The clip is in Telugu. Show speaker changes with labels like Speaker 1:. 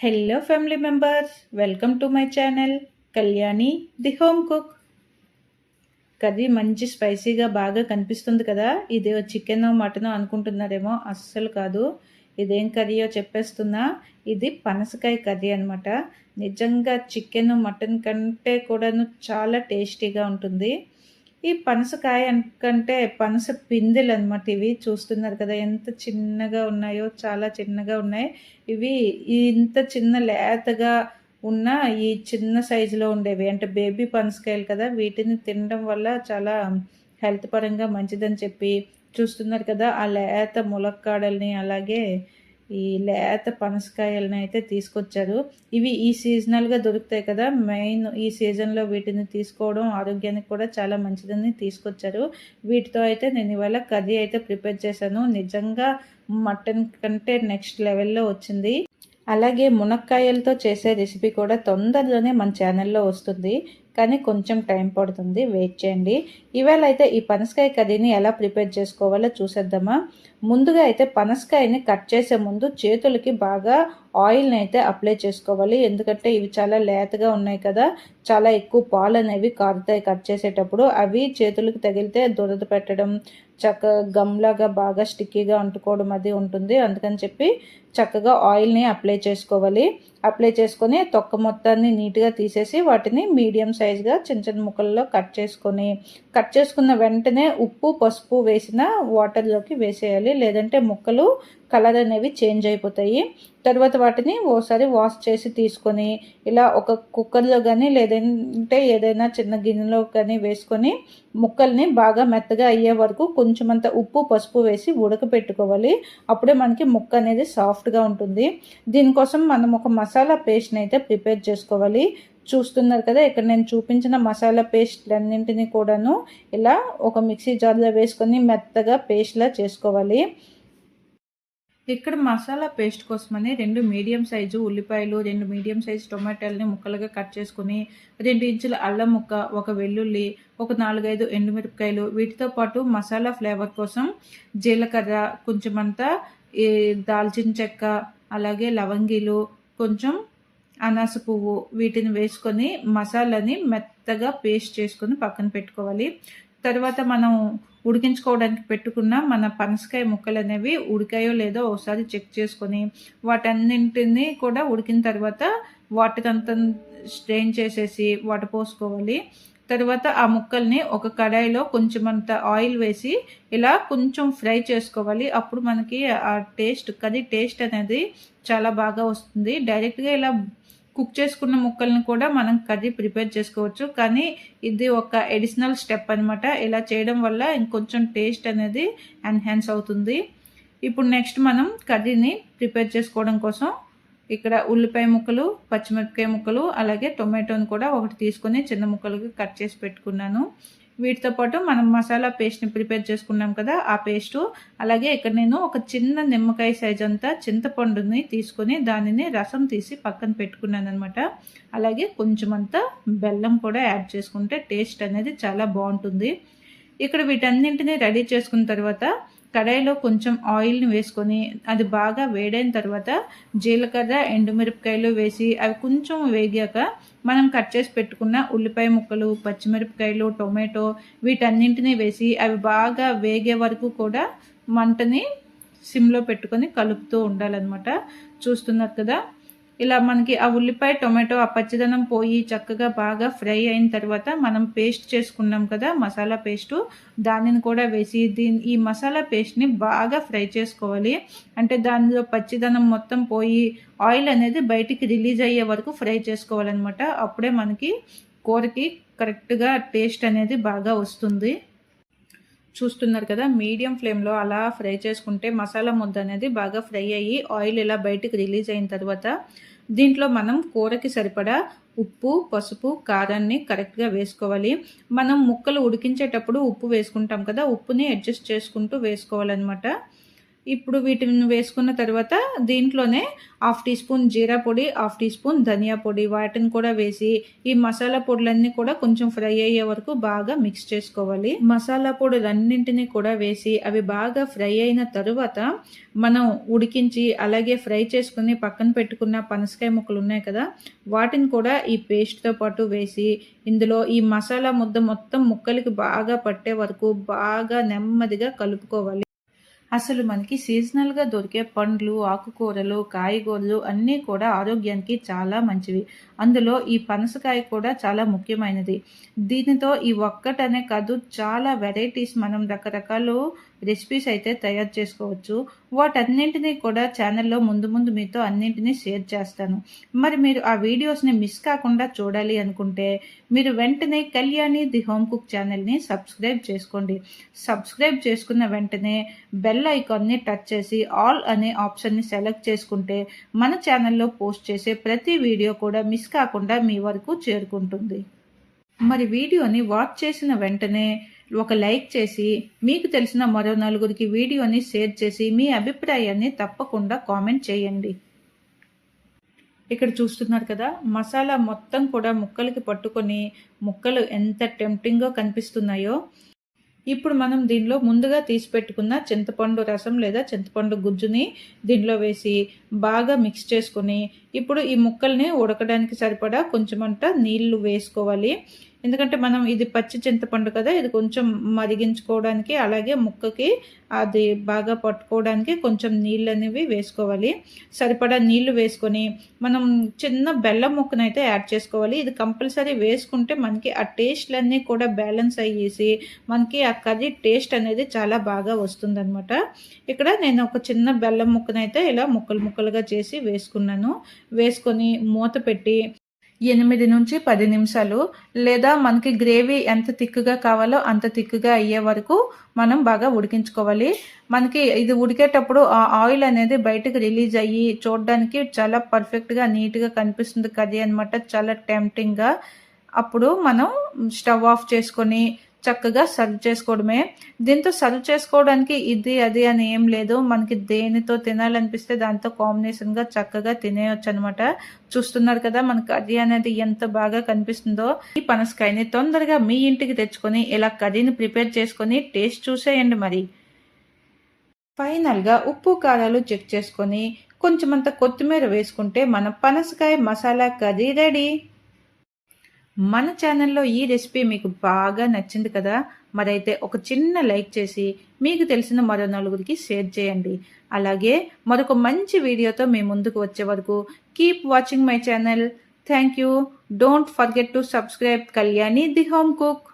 Speaker 1: Hello family members, welcome to my channel Kalyani the home cook. Curry మంచి స్పైసీగా బాగా కనిపిస్తుంది కదా. ఇది చికెన్ మటన్ అనుకుంటున్నారేమో, అస్సలు కాదు. ఇదేం కర్రీయో చెప్పేస్తున్నా. ఇది పనసకాయ కర్రీ అనమాట. నిజంగా చికెన్ మటన్ కంటే కూడాను చాలా టేస్టీగా ఉంటుంది. ఈ పనసకాయ కంటే పనస పిందెలు అనమాట. ఇవి చూస్తున్నారు కదా ఎంత చిన్నగా ఉన్నాయో, చాలా చిన్నగా ఉన్నాయి. ఇవి ఇంత చిన్న లేతగా ఉన్న ఈ చిన్న సైజులో ఉండేవి అంటే బేబీ పనసకాయలు కదా. వీటిని తినడం వల్ల చాలా హెల్త్ పరంగా మంచిదని చెప్పి చూస్తున్నారు కదా. ఆ లేత ములక్కాడల్ని అలాగే ఈ లేత పనసకాయలని అయితే తీసుకొచ్చారు. ఇవి ఈ సీజనల్గా దొరుకుతాయి కదా. మెయిన్ ఈ సీజన్లో వీటిని తీసుకోవడం ఆరోగ్యానికి కూడా చాలా మంచిదని తీసుకొచ్చారు. వీటితో అయితే నేను ఇవాళ కర్రీ అయితే ప్రిపేర్ చేశాను. నిజంగా మటన్ కంటే నెక్స్ట్ లెవెల్లో వచ్చింది. అలాగే మునక్కాయలతో చేసే రెసిపీ కూడా తొందరలోనే మన ఛానల్లో వస్తుంది, కానీ కొంచెం టైం పడుతుంది, వెయిట్ చేయండి. ఇవాళ అయితే ఈ పనసకాయ కర్రీని ఎలా ప్రిపేర్ చేసుకోవాలో చూసేద్దామా. ముందుగా అయితే పనసకాయని కట్ చేసే ముందు చేతులకి బాగా ఆయిల్ని అయితే అప్లై చేసుకోవాలి. ఎందుకంటే ఇవి చాలా లేతగా ఉన్నాయి కదా, చాలా ఎక్కువ పాలు అనేవి కారుతాయి కట్ చేసేటప్పుడు. అవి చేతులకు తగిలితే దురద పెట్టడం, గమ్లాగా బాగా స్టిక్కీగా అంటుకోవడం అది ఉంటుంది. అందుకని చెప్పి చక్కగా ఆయిల్ని అప్లై చేసుకోవాలి. అప్లై చేసుకొని తొక్క మొత్తాన్ని నీట్గా తీసేసి వాటిని మీడియం సైజ్గా చిన్న చిన్న ముక్కల్లో కట్ చేసుకున్న వెంటనే ఉప్పు పసుపు వేసిన వాటర్లోకి వేసేయాలి. లేదంటే ముక్కలు కలర్ అనేవి చేంజ్ అయిపోతాయి. తర్వాత వాటిని ఓసారి వాష్ చేసి తీసుకొని ఇలా ఒక కుక్కర్లో కానీ లేదంటే ఏదైనా చిన్న గిన్నెలో కానీ వేసుకొని ముక్కల్ని బాగా మెత్తగా అయ్యే వరకు కొంచెం అంత ఉప్పు పసుపు వేసి ఉడకపెట్టుకోవాలి. అప్పుడే మనకి ముక్క అనేది సాఫ్ట్గా ఉంటుంది. దీనికోసం మనం ఒక మసాలా పేస్ట్ని అయితే ప్రిపేర్ చేసుకోవాలి. చూస్తున్నారు కదా, ఇక్కడ నేను చూపించిన మసాలా పేస్ట్లన్నింటినీ కూడాను ఇలా ఒక మిక్సీ జార్లో వేసుకొని మెత్తగా పేస్ట్లా చేసుకోవాలి. ఇక్కడ మసాలా పేస్ట్ కోసమని 2 మీడియం సైజు ఉల్లిపాయలు, 2 మీడియం సైజు టొమాటోలని ముక్కలుగా కట్ చేసుకుని, 2 ఇంచుల అల్లం ముక్క, ఒక వెల్లుల్లి, ఒక 4-5 ఎండుమిరపకాయలు, వీటితో పాటు మసాలా ఫ్లేవర్ కోసం జీలకర్ర, కొంచెమంతా ఈ దాల్చిన చెక్క, అలాగే లవంగీలు, కొంచెం అనాస పువ్వు, వీటిని వేసుకొని మసాలాని మెత్తగా పేస్ట్ చేసుకొని పక్కన పెట్టుకోవాలి. తర్వాత మనం ఉడికించుకోవడానికి పెట్టుకున్న మన పనసకాయ ముక్కలు అనేవి ఉడికాయో లేదో ఒకసారి చెక్ చేసుకొని వాటన్నింటినీ కూడా ఉడికిన తర్వాత వాటర్ అంతా స్ట్రెయిన్ చేసేసి వాటర్ పోసుకోవాలి. తర్వాత ఆ ముక్కల్ని ఒక కడాయిలో కొంచెమంత ఆయిల్ వేసి ఇలా కొంచెం ఫ్రై చేసుకోవాలి. అప్పుడు మనకి ఆ కర్రీ టేస్ట్ అనేది చాలా బాగా వస్తుంది. డైరెక్ట్గా ఇలా కుక్ చేసుకున్న ముక్కల్ని కూడా మనం కర్రీ ప్రిపేర్ చేసుకోవచ్చు, కానీ ఇది ఒక అడిషనల్ స్టెప్ అనమాట. ఇలా చేయడం వల్ల ఇంకొంచెం టేస్ట్ అనేది ఎన్హాన్స్ అవుతుంది. ఇప్పుడు నెక్స్ట్ మనం కర్రీని ప్రిపేర్ చేసుకోవడం కోసం ఇక్కడ ఉల్లిపాయ ముక్కలు, పచ్చిమిరపకాయ ముక్కలు, అలాగే టొమాటోని కూడా ఒకటి తీసుకొని చిన్న ముక్కలుగా కట్ చేసి పెట్టుకున్నాను. వీటితో పాటు మనం మసాలా పేస్ట్ని ప్రిపేర్ చేసుకున్నాం కదా, ఆ పేస్టు, అలాగే ఇక్కడ నేను ఒక చిన్న నిమ్మకాయ సైజ్ అంతా చింతపండుని తీసుకొని దానిని రసం తీసి పక్కన పెట్టుకున్నాను అనమాట. అలాగే కొంచెం అంతా బెల్లం కూడా యాడ్ చేసుకుంటే టేస్ట్ అనేది చాలా బాగుంటుంది. ఇక్కడ వీటన్నింటినీ రెడీ చేసుకున్న తర్వాత కడాయిలో కొంచెం ఆయిల్ని వేసుకొని అది బాగా వేడైన తర్వాత జీలకర్ర, ఎండుమిరపకాయలు వేసి అవి కొంచెం వేగాక మనం కట్ చేసి పెట్టుకున్న ఉల్లిపాయ ముక్కలు, పచ్చిమిరపకాయలు, టొమాటో, వీటన్నింటినీ వేసి అవి బాగా వేగే వరకు కూడా మంటని సిమ్లో పెట్టుకొని కలుపుతూ ఉండాలన్నమాట. చూస్తున్నారు కదా, ఇలా మనకి ఆ ఉల్లిపాయ, టొమాటో ఆ పచ్చిదనం పోయి చక్కగా బాగా ఫ్రై అయిన తర్వాత మనం పేస్ట్ చేసుకున్నాం కదా మసాలా పేస్టు, దానిని కూడా వేసి ఈ మసాలా పేస్ట్ని బాగా ఫ్రై చేసుకోవాలి. అంటే దానిలో పచ్చిదనం మొత్తం పోయి ఆయిల్ అనేది బయటికి రిలీజ్ అయ్యే వరకు ఫ్రై చేసుకోవాలన్నమాట. అప్పుడే మనకి కూరకి కరెక్ట్గా టేస్ట్ అనేది బాగా వస్తుంది. చూస్తున్నారు కదా, మీడియం ఫ్లేమ్లో అలా ఫ్రై చేసుకుంటే మసాలా ముద్ద అనేది బాగా ఫ్రై అయ్యి ఆయిల్ ఇలా బయటికి రిలీజ్ అయిన తర్వాత దీంట్లో మనం కూరకి సరిపడా ఉప్పు, పసుపు, కారాన్ని కరెక్ట్గా వేసుకోవాలి. మనం ముక్కలు ఉడికించేటప్పుడు ఉప్పు వేసుకుంటాం కదా, ఉప్పుని అడ్జస్ట్ చేసుకుంటూ వేసుకోవాలన్నమాట. ఇప్పుడు వీటిని వేసుకున్న తర్వాత దీంట్లోనే హాఫ్ టీ స్పూన్ జీరా పొడి, హాఫ్ టీ స్పూన్ ధనియా పొడి వాటిని కూడా వేసి ఈ మసాలా పొడులన్నీ కూడా కొంచెం ఫ్రై అయ్యే వరకు బాగా మిక్స్ చేసుకోవాలి. మసాలా పొడులన్నింటినీ కూడా వేసి అవి బాగా ఫ్రై అయిన తరువాత మనం ఉడికించి అలాగే ఫ్రై చేసుకుని పక్కన పెట్టుకున్న పనసకాయ ముక్కలు ఉన్నాయి కదా, వాటిని కూడా ఈ పేస్ట్తో పాటు వేసి ఇందులో ఈ మసాలా ముద్ద మొత్తం ముక్కలకి బాగా పట్టే వరకు బాగా నెమ్మదిగా కలుపుకోవాలి. అసలు మనకి సీజనల్గా దొరికే పండ్లు, ఆకుకూరలు, కాయగూరలు అన్నీ కూడా ఆరోగ్యానికి చాలా మంచివి. అందులో ఈ పనసకాయ కూడా చాలా ముఖ్యమైనది. దీనితో ఈ ఒక్కటనే కాదు, చాలా వెరైటీస్ మనం రకరకాలు రెసిపీస్ అయితే తయారు చేసుకోవచ్చు. వాటన్నింటినీ కూడా ఛానల్లో ముందు ముందు మీతో అన్నింటినీ షేర్ చేస్తాను. మరి మీరు ఆ వీడియోస్ని మిస్ కాకుండా చూడాలి అనుకుంటే మీరు వెంటనే కళ్యాణి ది హోమ్ కుక్ ఛానల్ని సబ్స్క్రైబ్ చేసుకోండి. సబ్స్క్రైబ్ చేసుకున్న వెంటనే బెల్ ఐకాన్ని టచ్ చేసి ఆల్ అనే ఆప్షన్ని సెలెక్ట్ చేసుకుంటే మన ఛానల్లో పోస్ట్ చేసే ప్రతి వీడియో కూడా మిస్ కాకుండా మీ వరకు చేరుకుంటుంది. మరి వీడియోని వాచ్ చేసిన వెంటనే ఒక లైక్ చేసి మీకు తెలిసిన మరో నలుగురికి వీడియోని షేర్ చేసి మీ అభిప్రాయాన్ని తప్పకుండా కామెంట్ చేయండి. ఇక్కడ చూస్తున్నారు కదా, మసాలా మొత్తం కూడా ముక్కలకి పట్టుకొని ముక్కలు ఎంత టెంప్టింగ్గా కనిపిస్తున్నాయో. ఇప్పుడు మనం దీనిలో ముందుగా తీసి పెట్టుకున్న చింతపండు రసం లేదా చింతపండు గుజ్జుని దీనిలో వేసి బాగా మిక్స్ చేసుకొని ఇప్పుడు ఈ ముక్కల్ని ఉడకడానికి సరిపడా కొంచెమంట నీళ్లు వేసుకోవాలి. ఎందుకంటే మనం ఇది పచ్చి చింతపండు కదా, ఇది కొంచెం మరిగించుకోవడానికి అలాగే ముక్కకి అది బాగా పట్టుకోవడానికి కొంచెం నీళ్ళు అనేవి వేసుకోవాలి. సరిపడా నీళ్లు వేసుకొని మనం చిన్న బెల్లం ముక్కనైతే యాడ్ చేసుకోవాలి. ఇది కంపల్సరీ వేసుకుంటే మనకి ఆ టేస్ట్లన్నీ కూడా బ్యాలెన్స్ అయ్యేసి మనకి ఆ కర్రీ టేస్ట్ అనేది చాలా బాగా వస్తుందన్నమాట. ఇక్కడ నేను ఒక చిన్న బెల్లం ముక్కనైతే ఇలా ముక్కలు ముక్కలుగా చేసి వేసుకున్నాను. వేసుకొని మూత పెట్టి 8 నుంచి 10 నిమిషాలు లేదా మనకి గ్రేవీ ఎంత థిక్గా కావాలో అంత థిక్గా అయ్యే వరకు మనం బాగా ఉడికించుకోవాలి. మనకి ఇది ఉడికేటప్పుడు ఆ ఆయిల్ అనేది బయటకు రిలీజ్ అయ్యి చూడడానికి చాలా పర్ఫెక్ట్గా నీట్గా కనిపిస్తుంది కర్రీ అనమాట, చాలా టెంప్టింగ్గా. అప్పుడు మనం స్టవ్ ఆఫ్ చేసుకొని చక్కగా సర్వ్ చేసుకోవడమే. దీంతో సర్వ్ చేసుకోవడానికి ఇది అది అని ఏం లేదు, మనకి దేనితో తినాలనిపిస్తే దాంతో కాంబినేషన్గా చక్కగా తినేయచ్చు అనమాట. చూస్తున్నారు కదా మన కర్రీ అనేది ఎంత బాగా కనిపిస్తుందో. ఈ పనసకాయని తొందరగా మీ ఇంటికి తెచ్చుకొని ఇలా కర్రీని ప్రిపేర్ చేసుకొని టేస్ట్ చూసేయండి. మరి ఫైనల్గా ఉప్పు కారాలు చెక్ చేసుకొని కొంచెమంత కొత్తిమీర వేసుకుంటే మన పనసకాయ మసాలా కర్రీ రెడీ. మన ఛానల్లో ఈ రెసిపీ మీకు బాగా నచ్చింది కదా, మరైతే ఒక చిన్న లైక్ చేసి మీకు తెలిసిన మరో నలుగురికి షేర్ చేయండి. అలాగే మరొక మంచి వీడియోతో మీ ముందుకు వచ్చే వరకు keep watching my channel. Thank you. Don't forget to subscribe Kalyani the home cook.